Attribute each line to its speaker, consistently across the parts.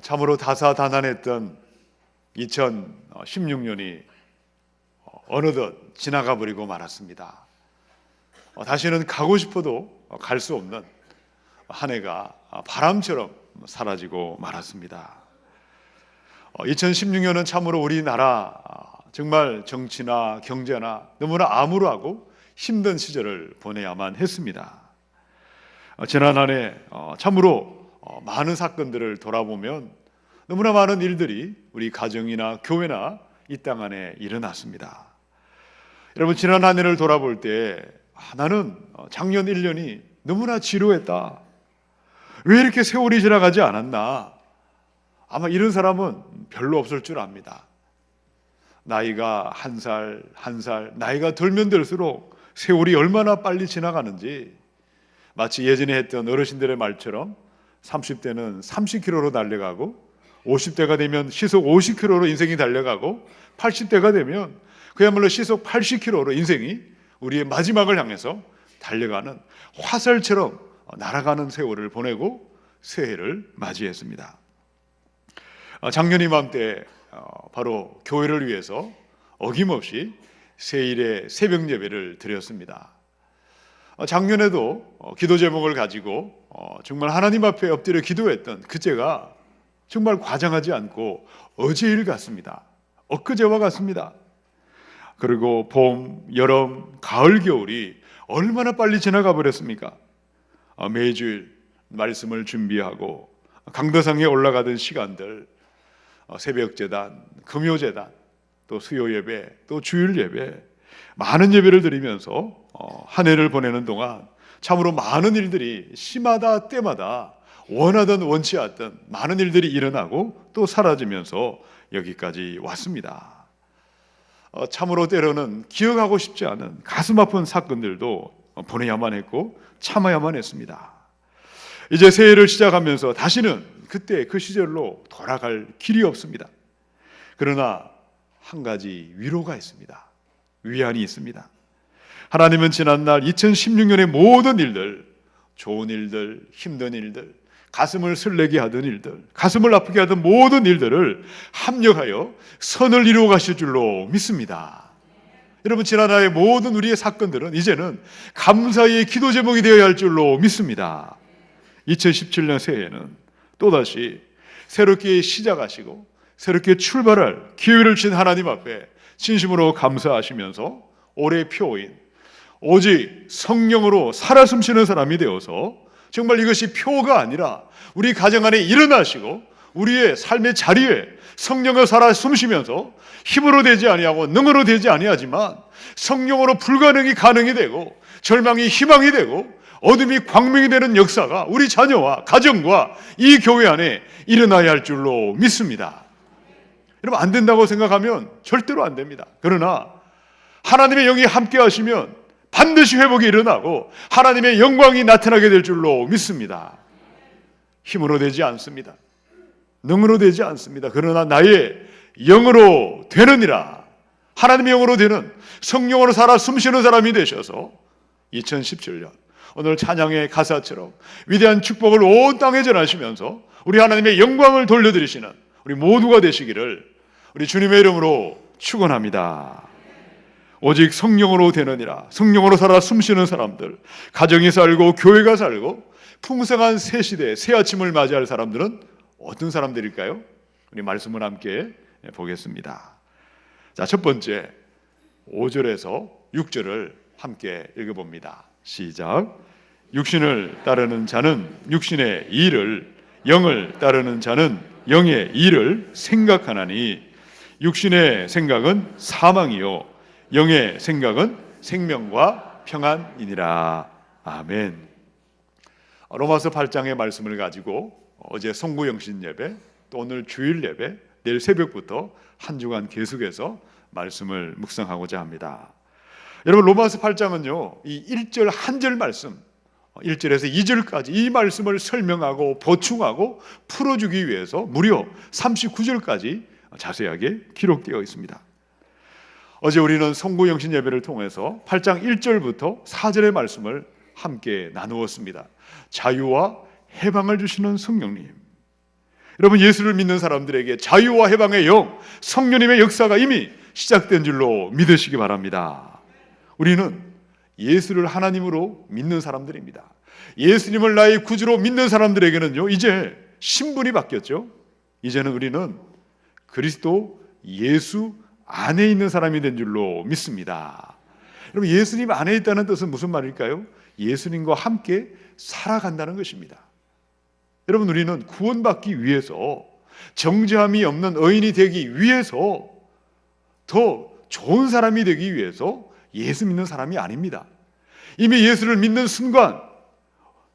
Speaker 1: 참으로 다사다난했던 2016년이 어느덧 지나가 버리고 말았습니다. 다시는 가고 싶어도 갈 수 없는 한 해가 바람처럼 사라지고 말았습니다. 2016년은 참으로 우리나라 정말 정치나 경제나 너무나 암울하고 힘든 시절을 보내야만 했습니다. 지난 한 해 참으로 많은 사건들을 돌아보면 너무나 많은 일들이 우리 가정이나 교회나 이 땅 안에 일어났습니다. 여러분, 지난 한 해를 돌아볼 때 나는 작년 1년이 너무나 지루했다. 왜 이렇게 세월이 지나가지 않았나? 아마 이런 사람은 별로 없을 줄 압니다. 나이가 한 살 한 살 나이가 들면 들수록 세월이 얼마나 빨리 지나가는지, 마치 예전에 했던 어르신들의 말처럼 30대는 30km로 달려가고 50대가 되면 시속 50km로 인생이 달려가고 80대가 되면 그야말로 시속 80km로 인생이 우리의 마지막을 향해서 달려가는 화살처럼 날아가는 세월을 보내고 새해를 맞이했습니다. 작년 이맘때 바로 교회를 위해서 어김없이 새일의 새벽 예배를 드렸습니다. 작년에도 기도 제목을 가지고 정말 하나님 앞에 엎드려 기도했던 그때가 정말 과장하지 않고 어제일 같습니다. 엊그제와 같습니다. 그리고 봄, 여름, 가을, 겨울이 얼마나 빨리 지나가 버렸습니까? 매주일 말씀을 준비하고 강도상에 올라가던 시간들, 새벽재단, 금요재단, 또 수요예배, 또 주일예배, 많은 예배를 드리면서 한 해를 보내는 동안 참으로 많은 일들이 시마다 때마다 원하든 원치 않든 많은 일들이 일어나고 또 사라지면서 여기까지 왔습니다. 참으로 때로는 기억하고 싶지 않은 가슴 아픈 사건들도 보내야만 했고 참아야만 했습니다. 이제 새해를 시작하면서 다시는 그때 그 시절로 돌아갈 길이 없습니다. 그러나 한 가지 위로가 있습니다. 위안이 있습니다. 하나님은 지난날 2016년의 모든 일들, 좋은 일들, 힘든 일들, 가슴을 설레게 하던 일들, 가슴을 아프게 하던 모든 일들을 합력하여 선을 이루어 가실 줄로 믿습니다. 여러분, 지난해의 모든 우리의 사건들은 이제는 감사의 기도 제목이 되어야 할 줄로 믿습니다. 2017년 새해에는 또다시 새롭게 시작하시고 새롭게 출발할 기회를 주신 하나님 앞에 진심으로 감사하시면서 올해의 표인 오직 성령으로 살아 숨쉬는 사람이 되어서 정말 이것이 표가 아니라 우리 가정 안에 일어나시고 우리의 삶의 자리에 성령을 살아 숨쉬면서 힘으로 되지 아니하고 능으로 되지 아니하지만 성령으로 불가능이 가능이 되고 절망이 희망이 되고 어둠이 광명이 되는 역사가 우리 자녀와 가정과 이 교회 안에 일어나야 할 줄로 믿습니다. 여러분, 안 된다고 생각하면 절대로 안 됩니다. 그러나 하나님의 영이 함께 하시면 반드시 회복이 일어나고 하나님의 영광이 나타나게 될 줄로 믿습니다. 힘으로 되지 않습니다. 능으로 되지 않습니다. 그러나 나의 영으로 되느니라, 하나님의 영으로 되는 성령으로 살아 숨쉬는 사람이 되셔서 2017년 오늘 찬양의 가사처럼 위대한 축복을 온 땅에 전하시면서 우리 하나님의 영광을 돌려드리시는 우리 모두가 되시기를 우리 주님의 이름으로 축원합니다. 오직 성령으로 되느니라, 성령으로 살아 숨쉬는 사람들, 가정이 살고 교회가 살고 풍성한 새 시대, 새 아침을 맞이할 사람들은 어떤 사람들일까요? 우리 말씀을 함께 보겠습니다. 자, 첫 번째 5절에서 6절을 함께 읽어봅니다. 시작. 육신을 따르는 자는 육신의 일을, 영을 따르는 자는 영의 일을 생각하나니 육신의 생각은 사망이요 영의 생각은 생명과 평안이니라. 아멘. 로마서 8장의 말씀을 가지고 어제 송구영신 예배, 또 오늘 주일 예배, 내일 새벽부터 한 주간 계속해서 말씀을 묵상하고자 합니다. 여러분, 로마서 8장은요 이 1절 한 절 말씀, 1절에서 2절까지 이 말씀을 설명하고 보충하고 풀어주기 위해서 무려 39절까지 자세하게 기록되어 있습니다. 어제 우리는 송구영신 예배를 통해서 8장 1절부터 4절의 말씀을 함께 나누었습니다. 자유와 해방을 주시는 성령님, 여러분, 예수를 믿는 사람들에게 자유와 해방의 영, 성령님의 역사가 이미 시작된 줄로 믿으시기 바랍니다. 우리는 예수를 하나님으로 믿는 사람들입니다. 예수님을 나의 구주로 믿는 사람들에게는요, 이제 신분이 바뀌었죠. 이제는 우리는 그리스도 예수 안에 있는 사람이 된 줄로 믿습니다. 여러분, 예수님 안에 있다는 뜻은 무슨 말일까요? 예수님과 함께 살아간다는 것입니다. 여러분, 우리는 구원받기 위해서, 정죄함이 없는 의인이 되기 위해서, 더 좋은 사람이 되기 위해서 예수 믿는 사람이 아닙니다. 이미 예수를 믿는 순간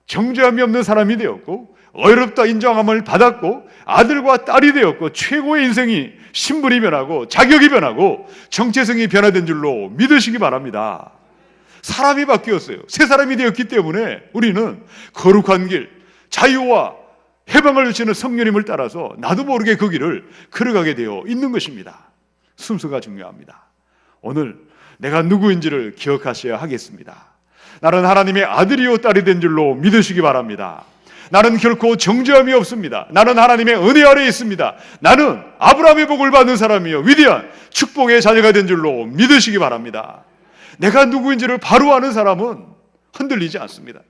Speaker 1: 정죄함이 없는 사람이 되었고, 의롭다 인정함을 받았고, 아들과 딸이 되었고, 최고의 인생이, 신분이 변하고 자격이 변하고 정체성이 변화된 줄로 믿으시기 바랍니다. 사람이 바뀌었어요. 새 사람이 되었기 때문에 우리는 거룩한 길, 자유와 해방을 주시는 성령님을 따라서 나도 모르게 그 길을 걸어가게 되어 있는 것입니다. 순서가 중요합니다. 오늘 내가 누구인지를 기억하셔야 하겠습니다. 나는 하나님의 아들이요 딸이 된 줄로 믿으시기 바랍니다. 나는 결코 정죄함이 없습니다. 나는 하나님의 은혜 아래에 있습니다. 나는 아브라함의 복을 받은 사람이요 위대한 축복의 자녀가 된 줄로 믿으시기 바랍니다. 내가 누구인지를 바로 아는 사람은 흔들리지 않습니다.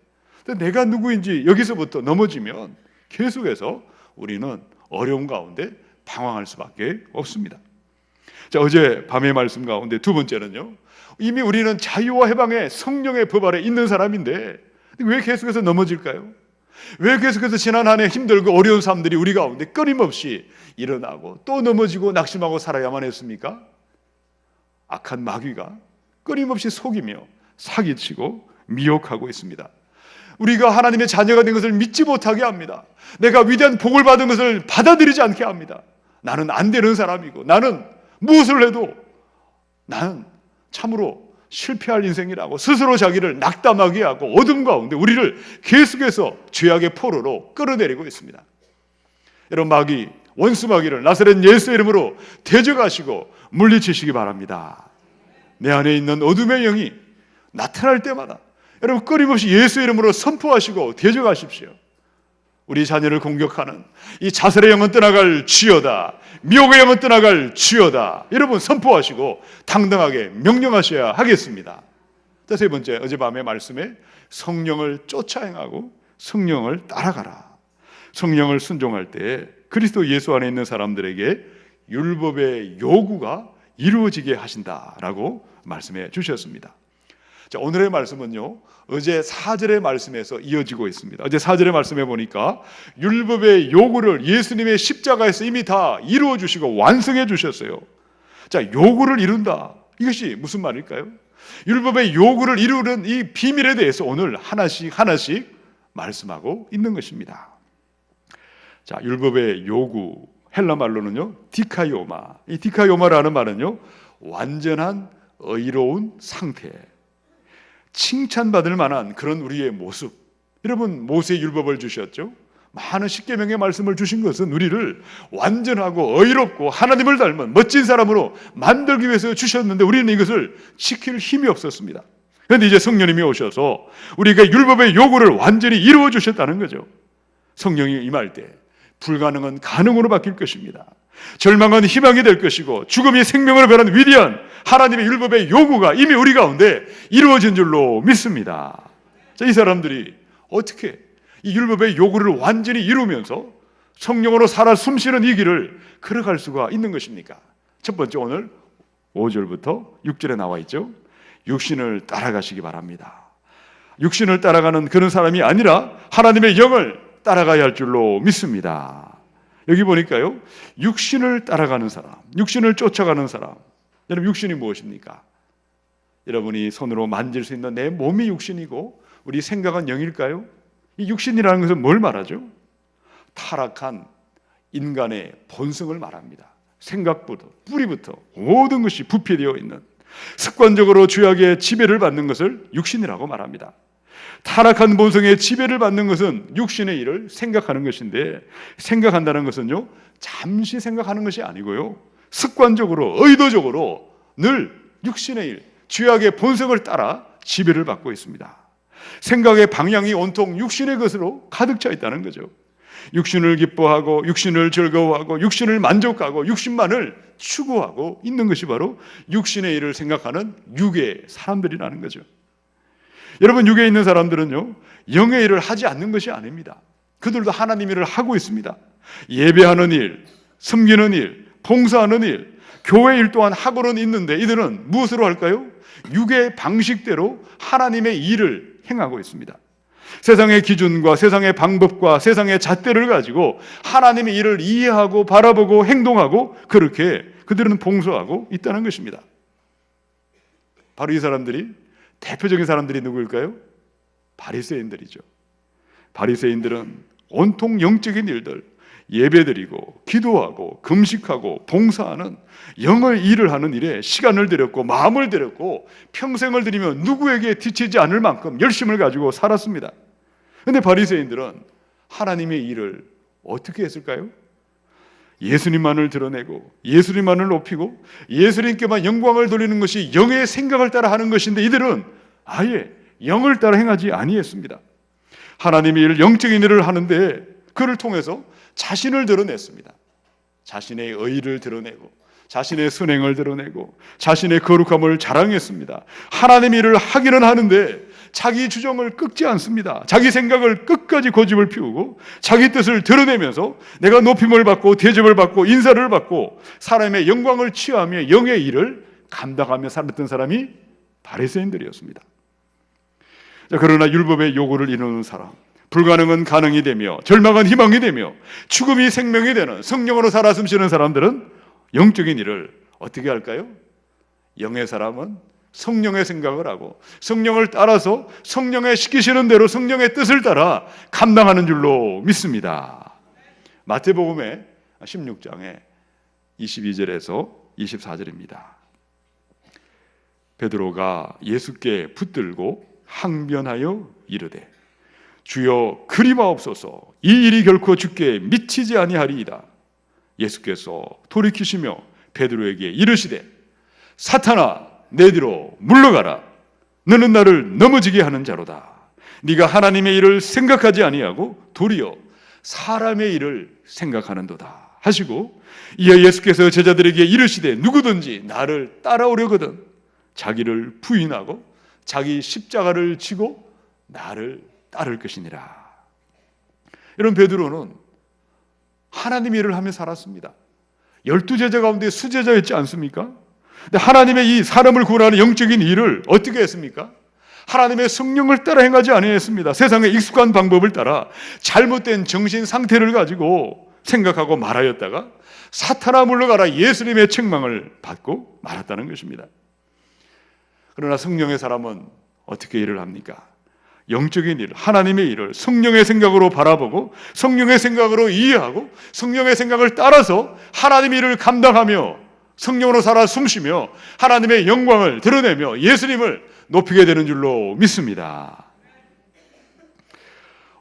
Speaker 1: 내가 누구인지 여기서부터 넘어지면 계속해서 우리는 어려움 가운데 방황할 수밖에 없습니다. 자, 어제 밤의 말씀 가운데 두 번째는요, 이미 우리는 자유와 해방의 성령의 법 아래 있는 사람인데 왜 계속해서 넘어질까요? 왜 계속해서 지난 한 해 힘들고 어려운 삶들이 우리 가운데 끊임없이 일어나고 또 넘어지고 낙심하고 살아야만 했습니까? 악한 마귀가 끊임없이 속이며 사기치고 미혹하고 있습니다. 우리가 하나님의 자녀가 된 것을 믿지 못하게 합니다. 내가 위대한 복을 받은 것을 받아들이지 않게 합니다. 나는 안 되는 사람이고, 나는 무엇을 해도 나는 참으로 실패할 인생이라고 스스로 자기를 낙담하게 하고 어둠 가운데 우리를 계속해서 죄악의 포로로 끌어내리고 있습니다. 여러분, 마귀, 원수 마귀를 나사렛 예수의 이름으로 대적하시고 물리치시기 바랍니다. 내 안에 있는 어둠의 영이 나타날 때마다 여러분 끊임없이 예수의 이름으로 선포하시고 대적하십시오. 우리 자녀를 공격하는 이 자살의 영은 떠나갈 지어다, 미혹의 영은 떠나갈 지어다, 여러분 선포하시고 당당하게 명령하셔야 하겠습니다. 자, 세 번째, 어젯밤의 말씀에 성령을 쫓아 행하고 성령을 따라가라. 성령을 순종할 때 그리스도 예수 안에 있는 사람들에게 율법의 요구가 이루어지게 하신다라고 말씀해 주셨습니다. 자, 오늘의 말씀은요, 어제 4절의 말씀에서 이어지고 있습니다. 어제 4절의 말씀에 보니까 율법의 요구를 예수님의 십자가에서 이미 다 이루어 주시고 완성해 주셨어요. 자, 요구를 이룬다. 이것이 무슨 말일까요? 율법의 요구를 이루는 이 비밀에 대해서 오늘 하나씩 말씀하고 있는 것입니다. 자, 율법의 요구, 헬라 말로는요, 디카요마. 이 디카요마라는 말은요, 완전한 의로운 상태, 칭찬받을 만한 그런 우리의 모습. 여러분, 모세의 율법을 주셨죠? 많은 십계명의 말씀을 주신 것은 우리를 완전하고 의롭고 하나님을 닮은 멋진 사람으로 만들기 위해서 주셨는데 우리는 이것을 지킬 힘이 없었습니다. 그런데 이제 성령님이 오셔서 우리가 율법의 요구를 완전히 이루어 주셨다는 거죠. 성령이 임할 때 불가능은 가능으로 바뀔 것입니다. 절망은 희망이 될 것이고 죽음이 생명으로 변한 위대한 하나님의 율법의 요구가 이미 우리 가운데 이루어진 줄로 믿습니다. 자, 이 사람들이 어떻게 이 율법의 요구를 완전히 이루면서 성령으로 살아 숨쉬는 이 길을 걸어갈 수가 있는 것입니까? 첫 번째, 오늘 5절부터 6절에 나와 있죠. 육신을 따라가시기 바랍니다. 육신을 따라가는 그런 사람이 아니라 하나님의 영을 따라가야 할 줄로 믿습니다. 여기 보니까요, 육신을 따라가는 사람, 육신을 쫓아가는 사람. 여러분, 육신이 무엇입니까? 여러분이 손으로 만질 수 있는 내 몸이 육신이고 우리 생각은 영일까요? 이 육신이라는 것은 뭘 말하죠? 타락한 인간의 본성을 말합니다. 생각부터 뿌리부터 모든 것이 부패되어 있는, 습관적으로 죄악의 지배를 받는 것을 육신이라고 말합니다. 타락한 본성의 지배를 받는 것은 육신의 일을 생각하는 것인데, 생각한다는 것은요, 잠시 생각하는 것이 아니고요, 습관적으로 의도적으로 늘 육신의 일, 죄악의 본성을 따라 지배를 받고 있습니다. 생각의 방향이 온통 육신의 것으로 가득 차 있다는 거죠. 육신을 기뻐하고 육신을 즐거워하고 육신을 만족하고 육신만을 추구하고 있는 것이 바로 육신의 일을 생각하는 육의 사람들이라는 거죠. 여러분, 육에 있는 사람들은요, 영의 일을 하지 않는 것이 아닙니다. 그들도 하나님의 일을 하고 있습니다. 예배하는 일, 섬기는 일, 봉사하는 일, 교회 일 또한 하고는 있는데 이들은 무엇으로 할까요? 육의 방식대로 하나님의 일을 행하고 있습니다. 세상의 기준과 세상의 방법과 세상의 잣대를 가지고 하나님의 일을 이해하고 바라보고 행동하고 그렇게 그들은 봉사하고 있다는 것입니다. 바로 이 사람들이, 대표적인 사람들이 누구일까요? 바리새인들이죠. 바리새인들은 온통 영적인 일들, 예배드리고 기도하고 금식하고 봉사하는 영의 일을 하는 일에 시간을 들였고 마음을 들였고 평생을 들이며 누구에게 지치지 않을 만큼 열심을 가지고 살았습니다. 그런데 바리새인들은 하나님의 일을 어떻게 했을까요? 예수님만을 드러내고 예수님만을 높이고 예수님께만 영광을 돌리는 것이 영의 생각을 따라 하는 것인데 이들은 아예 영을 따라 행하지 아니했습니다. 하나님의 일, 영적인 일을 하는데 그를 통해서 자신을 드러냈습니다. 자신의 의의를 드러내고 자신의 선행을 드러내고 자신의 거룩함을 자랑했습니다. 하나님의 일을 하기는 하는데 자기 주장을 꺾지 않습니다. 자기 생각을 끝까지 고집을 피우고 자기 뜻을 드러내면서 내가 높임을 받고 대접을 받고 인사를 받고 사람의 영광을 취하며 영의 일을 감당하며 살았던 사람이 바리새인들이었습니다. 그러나 율법의 요구를 이루는 사람, 불가능은 가능이 되며 절망은 희망이 되며 죽음이 생명이 되는 성령으로 살아 숨쉬는 사람들은 영적인 일을 어떻게 할까요? 영의 사람은 성령의 생각을 하고 성령을 따라서 성령의 시키시는 대로 성령의 뜻을 따라 감당하는 줄로 믿습니다. 마태복음의 16장에 22절에서 24절입니다. 베드로가 예수께 붙들고 항변하여 이르되 주여 그리마옵소서, 이 일이 결코 주께 미치지 아니하리이다. 예수께서 돌이키시며 베드로에게 이르시되 사탄아 내 뒤로 물러가라. 너는 나를 넘어지게 하는 자로다. 네가 하나님의 일을 생각하지 아니하고 도리어 사람의 일을 생각하는도다 하시고, 이에 예수께서 제자들에게 이르시되 누구든지 나를 따라오려거든 자기를 부인하고 자기 십자가를 지고 나를 따를 것이니라. 이런 베드로는 하나님의 일을 하며 살았습니다. 12제자 가운데 수제자였지 않습니까? 근데 하나님의 이 사람을 구원하는 영적인 일을 어떻게 했습니까? 하나님의 성령을 따라 행하지 아니했습니다. 세상의 익숙한 방법을 따라 잘못된 정신 상태를 가지고 생각하고 말하였다가 사탄아 물러가라 예수님의 책망을 받고 말았다는 것입니다. 그러나 성령의 사람은 어떻게 일을 합니까? 영적인 일, 하나님의 일을 성령의 생각으로 바라보고 성령의 생각으로 이해하고 성령의 생각을 따라서 하나님의 일을 감당하며 성령으로 살아 숨쉬며 하나님의 영광을 드러내며 예수님을 높이게 되는 줄로 믿습니다.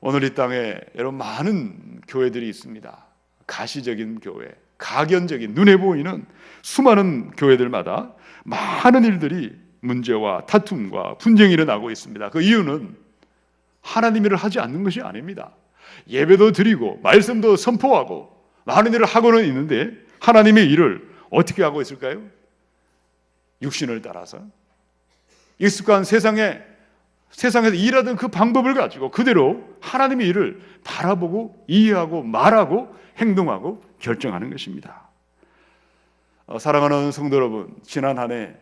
Speaker 1: 오늘 이 땅에 여러분 많은 교회들이 있습니다. 가시적인 교회, 가견적인 눈에 보이는 수많은 교회들마다 많은 일들이 문제와 다툼과 분쟁이 일어나고 있습니다. 그 이유는 하나님 일을 하지 않는 것이 아닙니다. 예배도 드리고 말씀도 선포하고 많은 일을 하고는 있는데 하나님의 일을 어떻게 하고 있을까요? 육신을 따라서 익숙한 세상에서 일하던 그 방법을 가지고 그대로 하나님의 일을 바라보고 이해하고 말하고 행동하고 결정하는 것입니다. 사랑하는 성도 여러분, 지난 한 해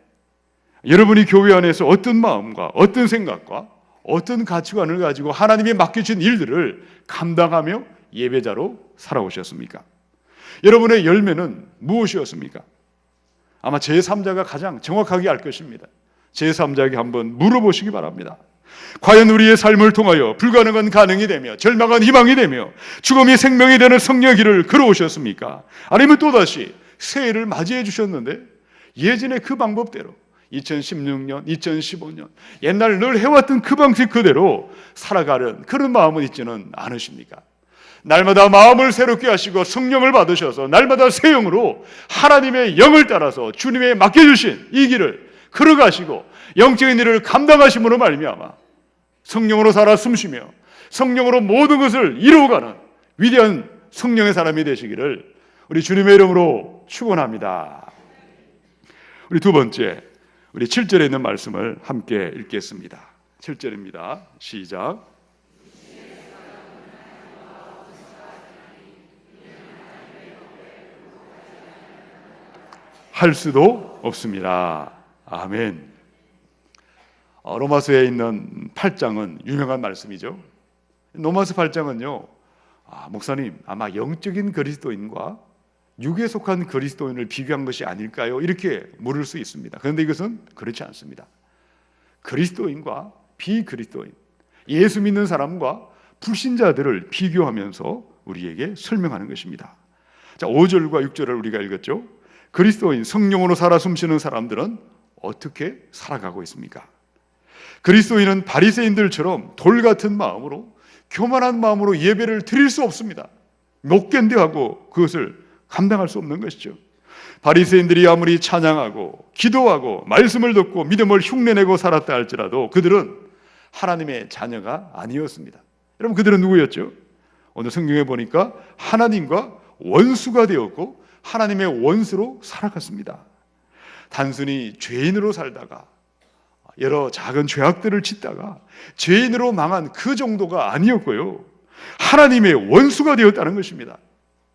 Speaker 1: 여러분이 교회 안에서 어떤 마음과 어떤 생각과 어떤 가치관을 가지고 하나님이 맡겨진 일들을 감당하며 예배자로 살아오셨습니까? 여러분의 열매는 무엇이었습니까? 아마 제3자가 가장 정확하게 알 것입니다. 제3자에게 한번 물어보시기 바랍니다. 과연 우리의 삶을 통하여 불가능은 가능이 되며 절망은 희망이 되며 죽음이 생명이 되는 성령의 길을 걸어오셨습니까? 아니면 또다시 새해를 맞이해 주셨는데 예전의 그 방법대로 2016년, 2015년 옛날 늘 해왔던 그 방식 그대로 살아가는 그런 마음은 있지는 않으십니까? 날마다 마음을 새롭게 하시고 성령을 받으셔서 날마다 새 영으로 하나님의 영을 따라서 주님의 맡겨주신 이 길을 걸어가시고 영적인 일을 감당하심으로 말미암아 성령으로 살아 숨쉬며 성령으로 모든 것을 이루어가는 위대한 성령의 사람이 되시기를 우리 주님의 이름으로 축원합니다. 우리 두 번째, 우리 7절에 있는 말씀을 함께 읽겠습니다. 7절입니다. 시작. 할 수도 없습니다. 아멘. 로마서에 있는 8장은 유명한 말씀이죠. 로마서 8장은요, 목사님 아마 영적인 그리스도인과 육에 속한 그리스도인을 비교한 것이 아닐까요? 이렇게 물을 수 있습니다. 그런데 이것은 그렇지 않습니다. 그리스도인과 비그리스도인, 예수 믿는 사람과 불신자들을 비교하면서 우리에게 설명하는 것입니다. 자, 5절과 6절을 우리가 읽었죠. 그리스도인, 성령으로 살아 숨쉬는 사람들은 어떻게 살아가고 있습니까? 그리스도인은 바리새인들처럼 돌 같은 마음으로, 교만한 마음으로 예배를 드릴 수 없습니다. 목견대하고 그것을 감당할 수 없는 것이죠. 바리새인들이 아무리 찬양하고 기도하고 말씀을 듣고 믿음을 흉내내고 살았다 할지라도 그들은 하나님의 자녀가 아니었습니다. 여러분, 그들은 누구였죠? 오늘 성경에 보니까 하나님과 원수가 되었고 하나님의 원수로 살아갔습니다. 단순히 죄인으로 살다가 여러 작은 죄악들을 짓다가 죄인으로 망한 그 정도가 아니었고요, 하나님의 원수가 되었다는 것입니다.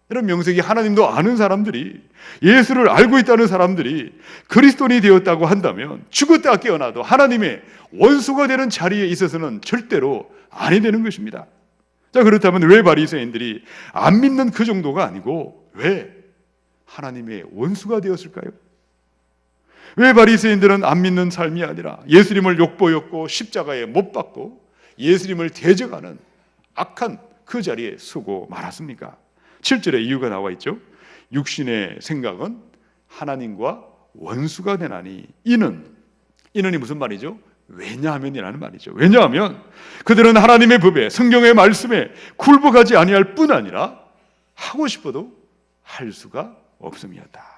Speaker 1: 이런 명색이 하나님도 아는 사람들이, 예수를 알고 있다는 사람들이 그리스도인이 되었다고 한다면 죽었다 깨어나도 하나님의 원수가 되는 자리에 있어서는 절대로 아니 되는 것입니다. 자, 그렇다면 왜 바리새인들이 안 믿는 그 정도가 아니고 왜 하나님의 원수가 되었을까요? 왜 바리새인들은 안 믿는 삶이 아니라 예수님을 욕보였고 십자가에 못 박고 예수님을 대적하는 악한 그 자리에 서고 말았습니까? 7절에 이유가 나와 있죠. 육신의 생각은 하나님과 원수가 되나니 이는이 무슨 말이죠? 왜냐하면이라는 말이죠. 왜냐하면 그들은 하나님의 법에, 성경의 말씀에 굴복하지 아니할 뿐 아니라 하고 싶어도 할 수가 없음이었다.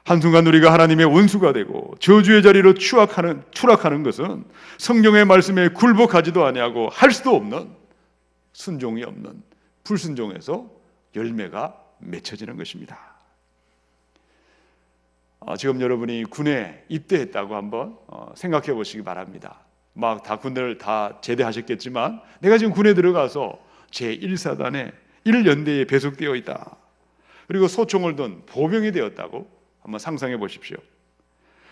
Speaker 1: 한순간 우리가 하나님의 원수가 되고 저주의 자리로 추락하는 것은 성경의 말씀에 굴복하지도 아니하고 할 수도 없는, 순종이 없는 불순종에서 열매가 맺혀지는 것입니다. 지금 여러분이 군에 입대했다고 한번 생각해 보시기 바랍니다. 막 다 군대를 다 제대하셨겠지만 내가 지금 군에 들어가서 제1사단에 1연대에 배속되어 있다. 그리고 소총을 든 보병이 되었다고 한번 상상해 보십시오.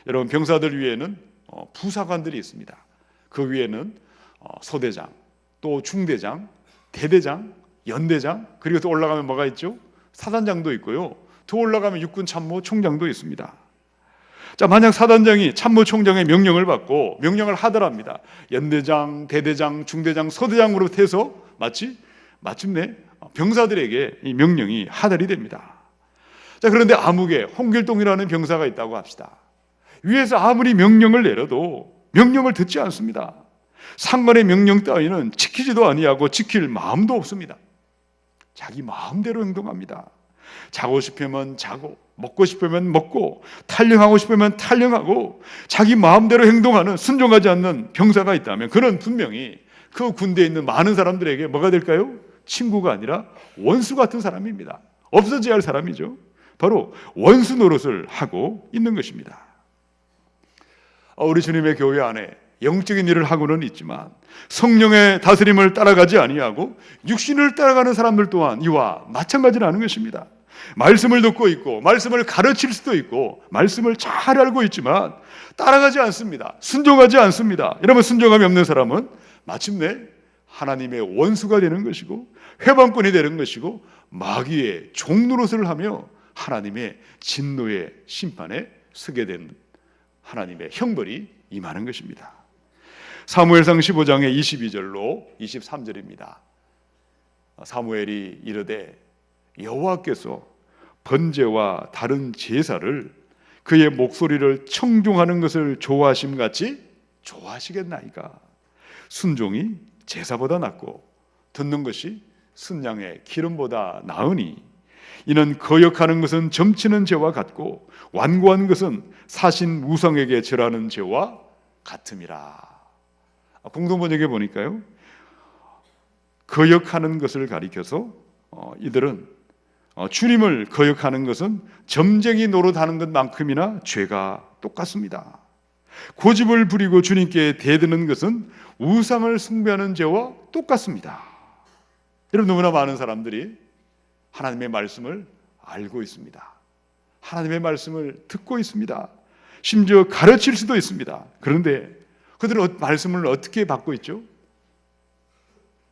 Speaker 1: 여러분, 병사들 위에는 부사관들이 있습니다. 그 위에는 소대장, 또 중대장, 대대장, 연대장, 그리고 또 올라가면 뭐가 있죠? 사단장도 있고요. 더 올라가면 육군 참모 총장도 있습니다. 자, 만약 사단장이 참모총장의 명령을 받고 명령을 하더랍니다. 연대장, 대대장, 중대장, 소대장으로부터 해서 마침내 병사들에게 이 명령이 하달이 됩니다. 자, 그런데 암흑에 홍길동이라는 병사가 있다고 합시다. 위에서 아무리 명령을 내려도 명령을 듣지 않습니다. 상관의 명령 따위는 지키지도 아니하고 지킬 마음도 없습니다. 자기 마음대로 행동합니다. 자고 싶으면 자고, 먹고 싶으면 먹고, 탈영하고 싶으면 탈영하고, 자기 마음대로 행동하는, 순종하지 않는 병사가 있다면 그는 분명히 그 군대에 있는 많은 사람들에게 뭐가 될까요? 친구가 아니라 원수 같은 사람입니다. 없어져야 할 사람이죠. 바로 원수 노릇을 하고 있는 것입니다. 우리 주님의 교회 안에 영적인 일을 하고는 있지만 성령의 다스림을 따라가지 아니하고 육신을 따라가는 사람들 또한 이와 마찬가지라는 것입니다. 말씀을 듣고 있고 말씀을 가르칠 수도 있고 말씀을 잘 알고 있지만 따라가지 않습니다. 순종하지 않습니다. 여러분, 순종함이 없는 사람은 마침내 하나님의 원수가 되는 것이고 회방꾼이 되는 것이고 마귀의 종노릇을 하며 하나님의 진노의 심판에 서게 된 하나님의 형벌이 임하는 것입니다. 사무엘상 15장의 22절로 23절입니다. 사무엘이 이르되 여호와께서 번제와 다른 제사를 그의 목소리를 청종하는 것을 좋아하심같이 좋아하시겠나이까. 순종이 제사보다 낫고 듣는 것이 순양의 기름보다 나으니 이는 거역하는 것은 점치는 죄와 같고 완고한 것은 사신 우상에게 절하는 죄와 같음이라. 공동번역에 보니까요, 거역하는 것을 가리켜서 이들은 주님을 거역하는 것은 점쟁이 노릇하는 것만큼이나 죄가 똑같습니다. 고집을 부리고 주님께 대드는 것은 우상을 숭배하는 죄와 똑같습니다. 여러분, 너무나 많은 사람들이 하나님의 말씀을 알고 있습니다. 하나님의 말씀을 듣고 있습니다. 심지어 가르칠 수도 있습니다. 그런데 그들은 말씀을 어떻게 받고 있죠?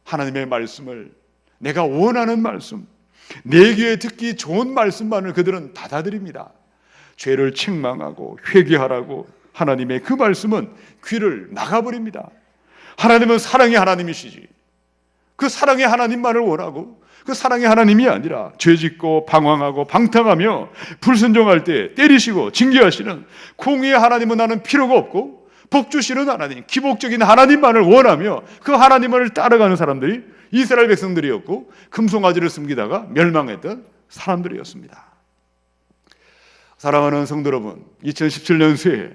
Speaker 1: 하나님의 말씀을, 내가 원하는 말씀, 내 귀에 듣기 좋은 말씀만을 그들은 받아들입니다. 죄를 책망하고 회개하라고 하나님의 그 말씀은 귀를 막아버립니다. 하나님은 사랑의 하나님이시지, 그 사랑의 하나님만을 원하고 그 사랑의 하나님이 아니라 죄짓고 방황하고 방탕하며 불순종할 때 때리시고 징계하시는 공의의 하나님은 나는 필요가 없고 복 주시는 하나님, 기복적인 하나님만을 원하며 그 하나님을 따라가는 사람들이 이스라엘 백성들이었고 금송아지를 숨기다가 멸망했던 사람들이었습니다. 사랑하는 성도 여러분, 2017년 새해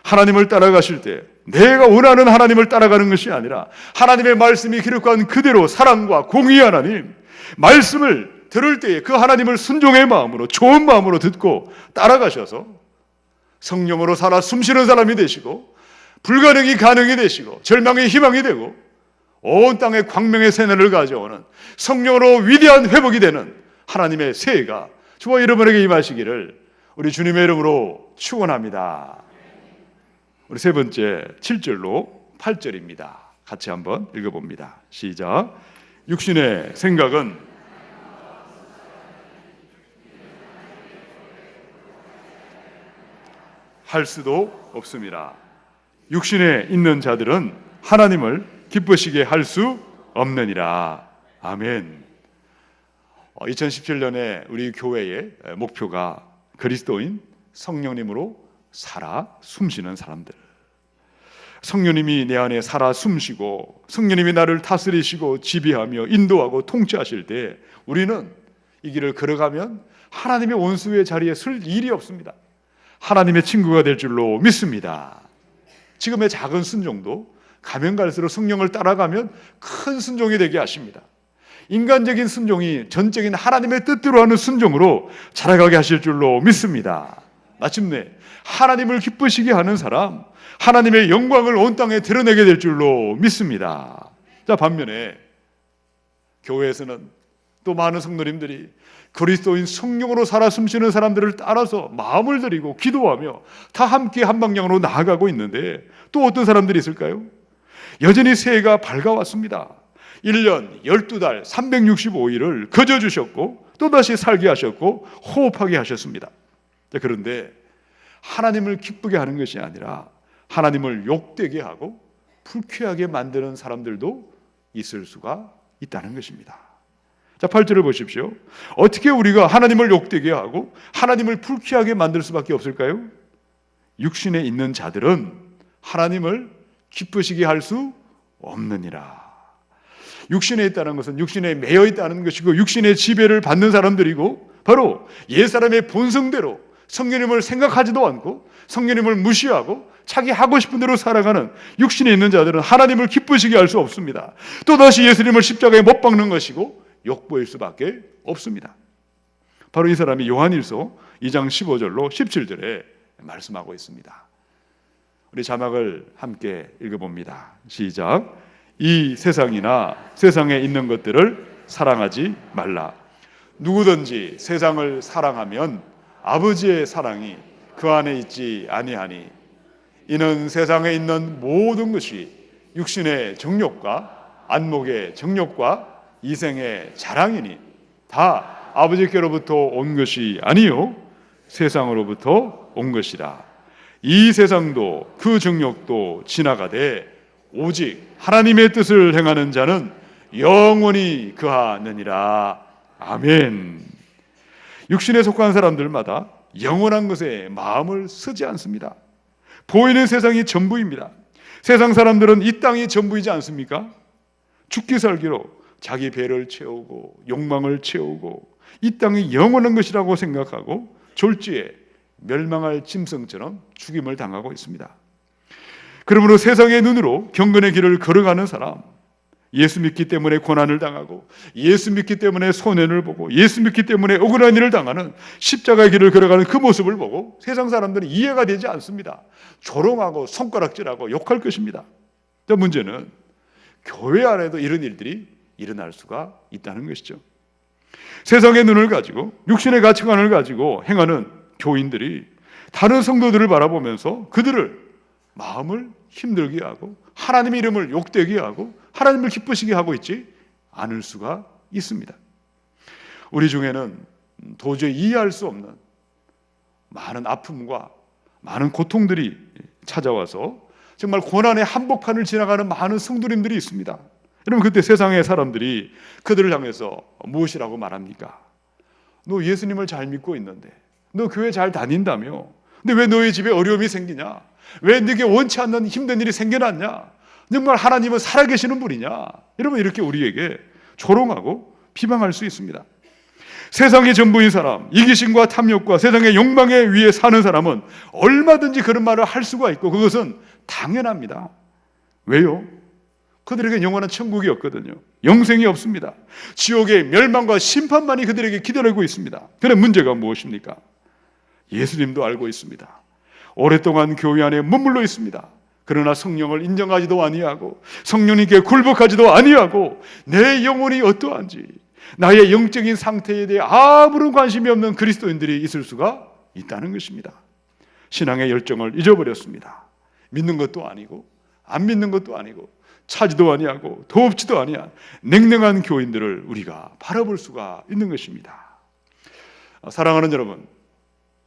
Speaker 1: 하나님을 따라가실 때 내가 원하는 하나님을 따라가는 것이 아니라 하나님의 말씀이 기록한 그대로 사랑과 공의의 하나님, 말씀을 들을 때에 그 하나님을 순종의 마음으로, 좋은 마음으로 듣고 따라가셔서 성령으로 살아 숨쉬는 사람이 되시고 불가능이 가능이 되시고 절망이 희망이 되고 온 땅에 광명의 새날을 가져오는 성령으로 위대한 회복이 되는 하나님의 새해가 저와 여러분에게 임하시기를 우리 주님의 이름으로 축원합니다. 우리 세 번째 7절로 8절입니다. 같이 한번 읽어봅니다. 시작. 육신의 생각은 할 수도 없습니다. 육신에 있는 자들은 하나님을 기쁘시게 할 수 없느니라. 아멘. 2017년에 우리 교회의 목표가 그리스도인 성령님으로 살아 숨쉬는 사람들, 성령님이 내 안에 살아 숨쉬고 성령님이 나를 다스리시고 지배하며 인도하고 통치하실 때 우리는 이 길을 걸어가면 하나님의 원수의 자리에 설 일이 없습니다. 하나님의 친구가 될 줄로 믿습니다. 지금의 작은 순종도 가면 갈수록 성령을 따라가면 큰 순종이 되게 하십니다. 인간적인 순종이 전적인 하나님의 뜻대로 하는 순종으로 자라가게 하실 줄로 믿습니다. 마침내 하나님을 기쁘시게 하는 사람, 하나님의 영광을 온 땅에 드러내게 될 줄로 믿습니다. 자, 반면에 교회에서는 또 많은 성도님들이 그리스도인 성령으로 살아 숨쉬는 사람들을 따라서 마음을 들이고 기도하며 다 함께 한 방향으로 나아가고 있는데 또 어떤 사람들이 있을까요? 여전히 새해가 밝아왔습니다. 1년 12달 365일을 거저주셨고 또다시 살게 하셨고 호흡하게 하셨습니다. 그런데 하나님을 기쁘게 하는 것이 아니라 하나님을 욕되게 하고 불쾌하게 만드는 사람들도 있을 수가 있다는 것입니다. 자, 8절을 보십시오. 어떻게 우리가 하나님을 욕되게 하고 하나님을 불쾌하게 만들 수밖에 없을까요? 육신에 있는 자들은 하나님을 기쁘시게 할 수 없느니라. 육신에 있다는 것은 육신에 매여 있다는 것이고 육신의 지배를 받는 사람들이고 바로 옛사람의 본성대로 성령님을 생각하지도 않고 성령님을 무시하고 자기 하고 싶은 대로 살아가는 육신에 있는 자들은 하나님을 기쁘시게 할 수 없습니다. 또다시 예수님을 십자가에 못 박는 것이고 욕보일 수밖에 없습니다. 바로 이 사람이 요한일서 2장 15절로 17절에 말씀하고 있습니다. 우리 자막을 함께 읽어봅니다. 시작. 이 세상이나 세상에 있는 것들을 사랑하지 말라. 누구든지 세상을 사랑하면 아버지의 사랑이 그 안에 있지 아니하니 이는 세상에 있는 모든 것이 육신의 정욕과 안목의 정욕과 이생의 자랑이니 다 아버지께로부터 온 것이 아니요 세상으로부터 온 것이라. 이 세상도 그 정욕도 지나가되 오직 하나님의 뜻을 행하는 자는 영원히 그하느니라. 아멘. 육신에 속한 사람들마다 영원한 것에 마음을 쓰지 않습니다. 보이는 세상이 전부입니다. 세상 사람들은 이 땅이 전부이지 않습니까? 죽기 살기로 자기 배를 채우고 욕망을 채우고 이 땅이 영원한 것이라고 생각하고 졸지에 멸망할 짐승처럼 죽임을 당하고 있습니다. 그러므로 세상의 눈으로 경건의 길을 걸어가는 사람, 예수 믿기 때문에 고난을 당하고, 예수 믿기 때문에 손해를 보고, 예수 믿기 때문에 억울한 일을 당하는 십자가의 길을 걸어가는 그 모습을 보고 세상 사람들은 이해가 되지 않습니다. 조롱하고 손가락질하고 욕할 것입니다. 문제는 교회 안에도 이런 일들이 일어날 수가 있다는 것이죠. 세상의 눈을 가지고 육신의 가치관을 가지고 행하는 교인들이 다른 성도들을 바라보면서 그들을 마음을 힘들게 하고 하나님의 이름을 욕되게 하고 하나님을 기쁘시게 하고 있지 않을 수가 있습니다. 우리 중에는 도저히 이해할 수 없는 많은 아픔과 많은 고통들이 찾아와서 정말 고난의 한복판을 지나가는 많은 성도님들이 있습니다. 여러분, 그때 세상의 사람들이 그들을 향해서 무엇이라고 말합니까? 너 예수님을 잘 믿고 있는데, 너 교회 잘 다닌다며, 근데 왜 너의 집에 어려움이 생기냐? 왜 네게 원치 않는 힘든 일이 생겨났냐? 정말 하나님은 살아계시는 분이냐? 여러분, 이렇게 우리에게 조롱하고 비방할 수 있습니다. 세상의 전부인 사람, 이기심과 탐욕과 세상의 욕망에 위해 사는 사람은 얼마든지 그런 말을 할 수가 있고 그것은 당연합니다. 왜요? 그들에게 영원한 천국이 없거든요. 영생이 없습니다. 지옥의 멸망과 심판만이 그들에게 기다리고 있습니다. 그런데 문제가 무엇입니까? 예수님도 알고 있습니다. 오랫동안 교회 안에 머물러 있습니다. 그러나 성령을 인정하지도 아니하고 성령님께 굴복하지도 아니하고 내 영혼이 어떠한지 나의 영적인 상태에 대해 아무런 관심이 없는 그리스도인들이 있을 수가 있다는 것입니다. 신앙의 열정을 잊어버렸습니다. 믿는 것도 아니고 안 믿는 것도 아니고 차지도 아니하고 도없지도 아니한 냉랭한 교인들을 우리가 바라볼 수가 있는 것입니다. 사랑하는 여러분,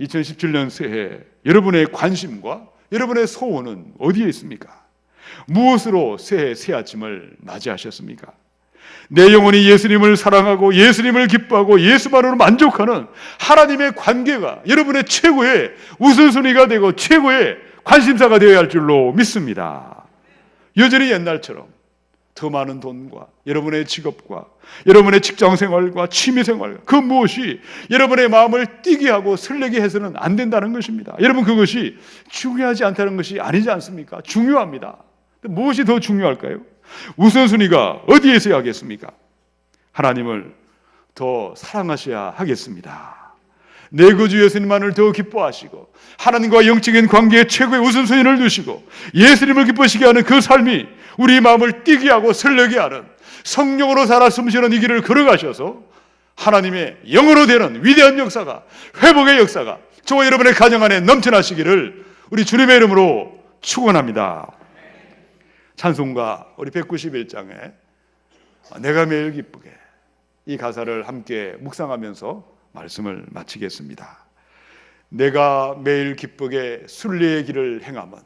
Speaker 1: 2017년 새해 여러분의 관심과 여러분의 소원은 어디에 있습니까? 무엇으로 새해 새 아침을 맞이하셨습니까? 내 영혼이 예수님을 사랑하고 예수님을 기뻐하고 예수만으로 만족하는 하나님의 관계가 여러분의 최고의 우선순위가 되고 최고의 관심사가 되어야 할 줄로 믿습니다. 여전히 옛날처럼 더 많은 돈과 여러분의 직업과 여러분의 직장생활과 취미생활 그 무엇이 여러분의 마음을 뛰게 하고 설레게 해서는 안 된다는 것입니다. 여러분, 그것이 중요하지 않다는 것이 아니지 않습니까? 중요합니다. 무엇이 더 중요할까요? 우선순위가 어디에 있어야 하겠습니까? 하나님을 더 사랑하셔야 하겠습니다. 내 구주 예수님만을 더 기뻐하시고 하나님과 영적인 관계에 최고의 우선순위를 두시고 예수님을 기쁘시게 하는 그 삶이 우리 마음을 뛰게 하고 설레게 하는 성령으로 살아 숨쉬는 이 길을 걸어가셔서 하나님의 영으로 되는 위대한 역사가, 회복의 역사가 저와 여러분의 가정 안에 넘쳐나시기를 우리 주님의 이름으로 축원합니다. 찬송가 우리 191장에 내가 매일 기쁘게 이 가사를 함께 묵상하면서 말씀을 마치겠습니다. 내가 매일 기쁘게 순리의 길을 행함은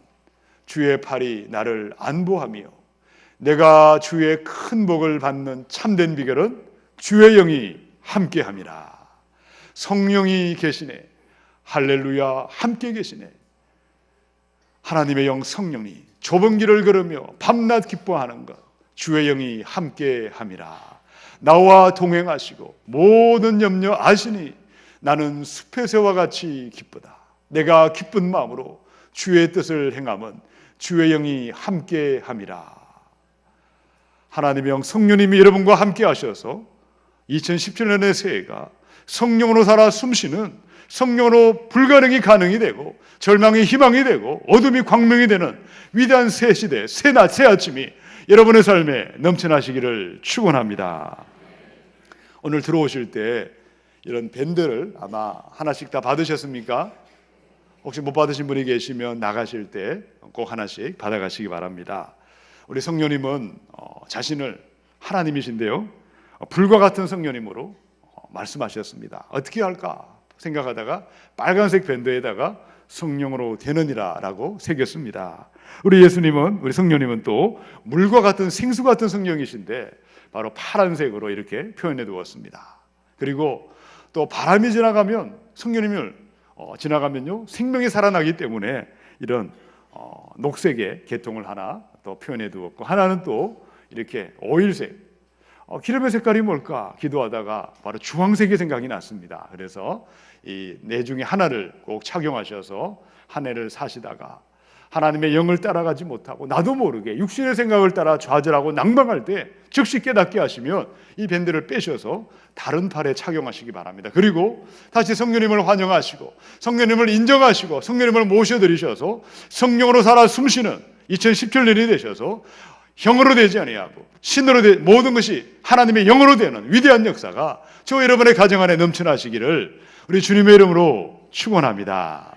Speaker 1: 주의 팔이 나를 안보하며 내가 주의 큰 복을 받는 참된 비결은 주의 영이 함께함이라. 성령이 계시네. 할렐루야, 함께 계시네. 하나님의 영 성령이 좁은 길을 걸으며 밤낮 기뻐하는 것 주의 영이 함께함이라. 나와 동행하시고 모든 염려 아시니 나는 숲의 새와 같이 기쁘다. 내가 기쁜 마음으로 주의 뜻을 행함은 주의 영이 함께함이라. 하나님의 영 성령님이 여러분과 함께 하셔서 2017년의 새해가 성령으로 살아 숨쉬는, 성령으로 불가능이 가능이 되고 절망이 희망이 되고 어둠이 광명이 되는 위대한 새 시대, 새 아침이 여러분의 삶에 넘쳐나시기를 축원합니다. 오늘 들어오실 때 이런 밴드를 아마 하나씩 다 받으셨습니까? 혹시 못 받으신 분이 계시면 나가실 때 꼭 하나씩 받아가시기 바랍니다. 우리 성령님은 자신을 하나님이신데요, 불과 같은 성령님으로 말씀하셨습니다. 어떻게 할까 생각하다가 빨간색 밴드에다가 성령으로 되느니라 라고 새겼습니다. 우리 예수님은, 우리 성령님은 또 물과 같은 생수 같은 성령이신데 바로 파란색으로 이렇게 표현해 두었습니다. 그리고 또 바람이 지나가면, 성령님을 지나가면요 생명이 살아나기 때문에 이런 녹색의 계통을 하나 또 표현해 두었고, 하나는 또 이렇게 오일색, 기름의 색깔이 뭘까 기도하다가 바로 주황색이 생각이 났습니다. 그래서 이 네 중에 하나를 꼭 착용하셔서 한 해를 사시다가 하나님의 영을 따라가지 못하고 나도 모르게 육신의 생각을 따라 좌절하고 낭망할 때 즉시 깨닫게 하시면 이 밴드를 빼셔서 다른 팔에 착용하시기 바랍니다. 그리고 다시 성령님을 환영하시고 성령님을 인정하시고 성령님을 모셔드리셔서 성령으로 살아 숨쉬는 2017년이 되셔서 형으로 되지 아니하고 신으로 모든 것이 하나님의 영으로 되는 위대한 역사가 저 여러분의 가정 안에 넘쳐나시기를 우리 주님의 이름으로 축원합니다.